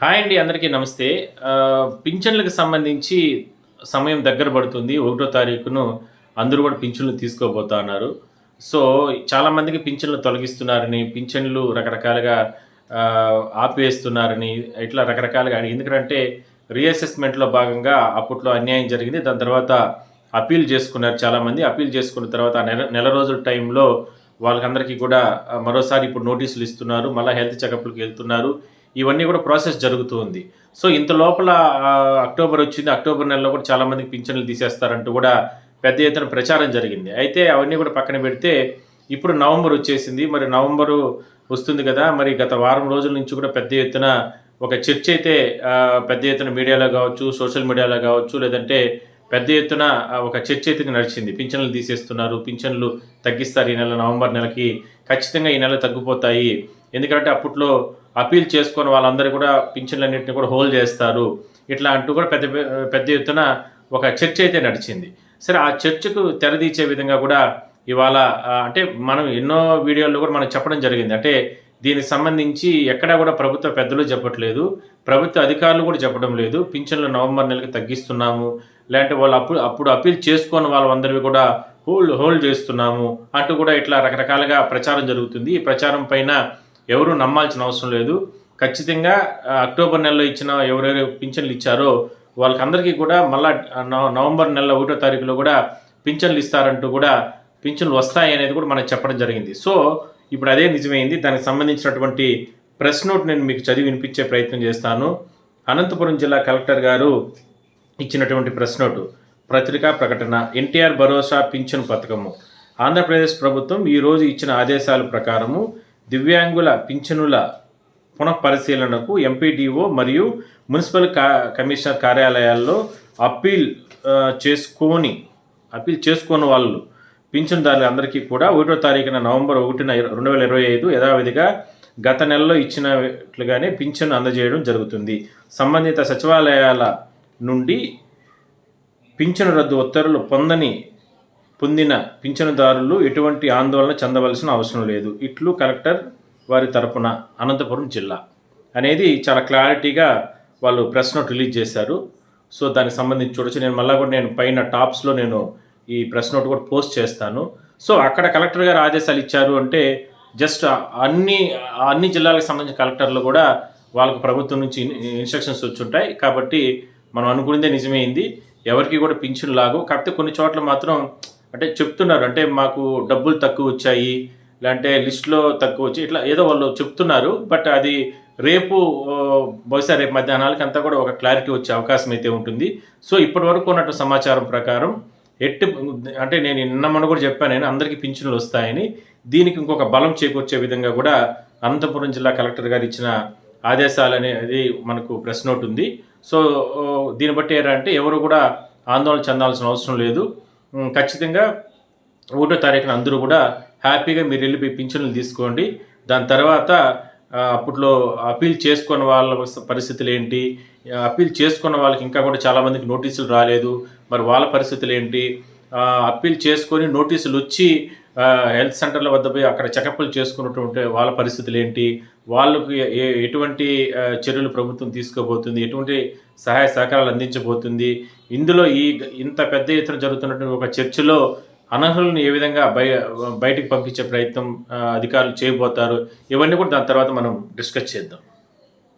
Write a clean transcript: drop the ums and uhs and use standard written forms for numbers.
Hi అండి. అందరికీ నమస్తే. పింఛన్లకు సంబంధించి సమయం దగ్గర పడుతుంది. 1 తారీఖును అందరూ కూడా పింఛన్లు తీసుకోబోతా ఉన్నారు. సో, చాలామందికి పింఛన్లు తొలగిస్తున్నారని, పింఛన్లు రకరకాలుగా ఆపివేస్తున్నారని ఇట్లా రకరకాలుగా ఎందుకంటే రీఅసెస్‌మెంట్‌లో భాగంగా అప్పట్లో అన్యాయం జరిగింది. దాని తర్వాత అప్పీల్ చేసుకున్నారు చాలామంది. అప్పీల్ చేసుకున్న తర్వాత నెల నెల రోజుల టైంలో వాళ్ళకందరికీ కూడా మరోసారి ఇప్పుడు నోటీసులు ఇస్తున్నారు. మళ్ళా హెల్త్ చెకప్‌లకి వెళ్తున్నారు. ఇవన్నీ కూడా ప్రాసెస్ జరుగుతూ ఉంది. సో, ఇంత లోపల అక్టోబర్ వచ్చింది. అక్టోబర్ నెలలో కూడా చాలామందికి పింఛన్లు తీసేస్తారంటూ కూడా పెద్ద ఎత్తున ప్రచారం జరిగింది. అయితే అవన్నీ కూడా పక్కన పెడితే ఇప్పుడు నవంబర్ వచ్చేసింది. మరి నవంబరు వస్తుంది కదా! మరి గత వారం రోజుల నుంచి కూడా పెద్ద ఎత్తున ఒక చర్చ అయితే పెద్ద ఎత్తున మీడియాలో కావచ్చు, సోషల్ మీడియాలో కావచ్చు, లేదంటే పెద్ద ఎత్తున ఒక చర్చ అయితే నడిచింది. పింఛన్లు తీసేస్తున్నారు. పింఛన్లు తగ్గిస్తారు ఈ నెల నవంబర్ నెలకి. ఖచ్చితంగా ఈ నెల తగ్గిపోతాయి. ఎందుకంటే అప్పట్లో అప్పీల్ చేసుకొని వాళ్ళందరూ కూడా పింఛన్లన్నింటినీ కూడా హోల్డ్ చేస్తారు. ఇట్లా అంటూ కూడా పెద్ద ఎత్తున ఒక చర్చ అయితే నడిచింది. సరే, ఆ చర్చకు తెరదీచే విధంగా కూడా ఇవాళ అంటే మనం ఎన్నో వీడియోల్లో కూడా మనం చెప్పడం జరిగింది. అంటే దీనికి సంబంధించి ఎక్కడా కూడా ప్రభుత్వ పెద్దలు చెప్పట్లేదు. ప్రభుత్వ అధికారులు కూడా చెప్పడం లేదు. పింఛన్లు నవంబర్ నెలకి తగ్గిస్తున్నాము. లేదంటే వాళ్ళు అప్పుడు అప్పీల్ చేసుకొని వాళ్ళందరివి కూడా హోల్డ్ చేస్తున్నాము అంటూ కూడా ఇట్లా రకరకాలుగా ప్రచారం జరుగుతుంది. ఈ ప్రచారం పైన ఎవరు నమ్మాల్సిన అవసరం లేదు. ఖచ్చితంగా అక్టోబర్ నెలలో ఇచ్చిన ఎవరెవరు పింఛన్లు ఇచ్చారో వాళ్ళకందరికీ కూడా మళ్ళా నవంబర్ నెల 1వ తారీఖులో కూడా పింఛన్లు ఇస్తారంటూ కూడా పింఛన్లు వస్తాయి అనేది కూడా మనకు చెప్పడం జరిగింది. సో, ఇప్పుడు అదే నిజమైంది. దానికి సంబంధించినటువంటి ప్రెస్ నోట్ నేను మీకు చదివి వినిపించే ప్రయత్నం చేస్తాను. అనంతపురం జిల్లా కలెక్టర్ గారు ఇచ్చినటువంటి ప్రెస్ నోటు, పత్రికా ప్రకటన. ఎన్టీఆర్ భరోసా పింఛన్ పథకము. ఆంధ్రప్రదేశ్ ప్రభుత్వం ఈరోజు ఇచ్చిన ఆదేశాల ప్రకారము దివ్యాంగుల పింఛనుల పునఃపరిశీలనకు ఎంపీడీఓ మరియు మున్సిపల్ కమిషనర్ కార్యాలయాల్లో అప్పీల్ చేసుకోని వాళ్ళు పింఛన్దారులు అందరికీ కూడా 1వ తారీఖున నవంబర్ 1న 2025 యథావిధిగా గత నెలలో ఇచ్చినట్లుగానే పింఛన్ అందజేయడం జరుగుతుంది. సంబంధిత సచివాలయాల నుండి పింఛను రద్దు ఉత్తర్వులు పొందిన పింఛనుదారులు ఎటువంటి ఆందోళన చెందవలసిన అవసరం లేదు. ఇట్లు కలెక్టర్ వారి తరపున అనంతపురం జిల్లా అనేది చాలా క్లారిటీగా వాళ్ళు ప్రెస్ నోట్ రిలీజ్ చేశారు. సో, దానికి సంబంధించి చూడొచ్చు. నేను పైన టాప్స్లో నేను ఈ ప్రెస్ నోట్ కూడా పోస్ట్ చేస్తాను. సో, అక్కడ కలెక్టర్ గారు ఆదేశాలు ఇచ్చారు అంటే జస్ట్ అన్ని జిల్లాలకు సంబంధించిన కలెక్టర్లు కూడా వాళ్ళకు ప్రభుత్వం నుంచి ఇన్స్ట్రక్షన్స్ వచ్చుంటాయి. కాబట్టి మనం అనుకున్నదే నిజమైంది. ఎవరికి కూడా పింఛను లాగు. కాకపోతే కొన్ని చోట్ల మాత్రం అంటే చెప్తున్నారు, అంటే మాకు డబ్బులు తక్కువ వచ్చాయి, లేదంటే లిస్టులో తక్కువ వచ్చి ఇట్లా ఏదో వాళ్ళు చెప్తున్నారు. బట్ అది బహుశా రేపు మధ్యాహ్నాలకి అంతా కూడా ఒక క్లారిటీ వచ్చే అవకాశం అయితే ఉంటుంది. సో, ఇప్పటి వరకు ఉన్నట్టు సమాచారం ప్రకారం అంటే నేను నిన్న కూడా చెప్పాను, నేను అందరికీ పింఛన్లు వస్తాయని. దీనికి ఇంకొక బలం చేకూర్చే విధంగా కూడా అనంతపురం జిల్లా కలెక్టర్ గారు ఇచ్చిన ఆదేశాలు అనేది మనకు ప్రెస్ నోట్ ఉంది. సో, దీన్ని బట్టి ఏంటంటే ఎవరు కూడా ఆందోళన చెందాల్సిన అవసరం లేదు. ఖచ్చితంగా 1వ తారీఖున అందరూ కూడా హ్యాపీగా మీరు వెళ్ళి పింఛన్లు తీసుకోండి. దాని తర్వాత అప్పట్లో అప్పీల్ చేసుకున్న వాళ్ళ పరిస్థితులు ఏంటి, అప్పీల్ చేసుకున్న వాళ్ళకి ఇంకా కూడా చాలామందికి నోటీసులు రాలేదు, మరి వాళ్ళ పరిస్థితులు ఏంటి, అప్పీల్ చేసుకొని నోటీసులు వచ్చి హెల్త్ సెంటర్ల వద్ద పోయి అక్కడ చెకప్లు చేసుకున్నటువంటి వాళ్ళ పరిస్థితులు ఏంటి, వాళ్ళకు ఎటువంటి చర్యలు ప్రభుత్వం తీసుకోబోతుంది, ఎటువంటి సహాయ సహకారాలు అందించబోతుంది, ఇందులో ఇంత పెద్ద ఎత్తున జరుగుతున్నటువంటి ఒక చర్చలో అనర్హులను ఏ విధంగా బయటికి పంపించే ప్రయత్నం అధికారులు చేయబోతారు, ఇవన్నీ కూడా దాని తర్వాత మనం డిస్కస్ చేద్దాం.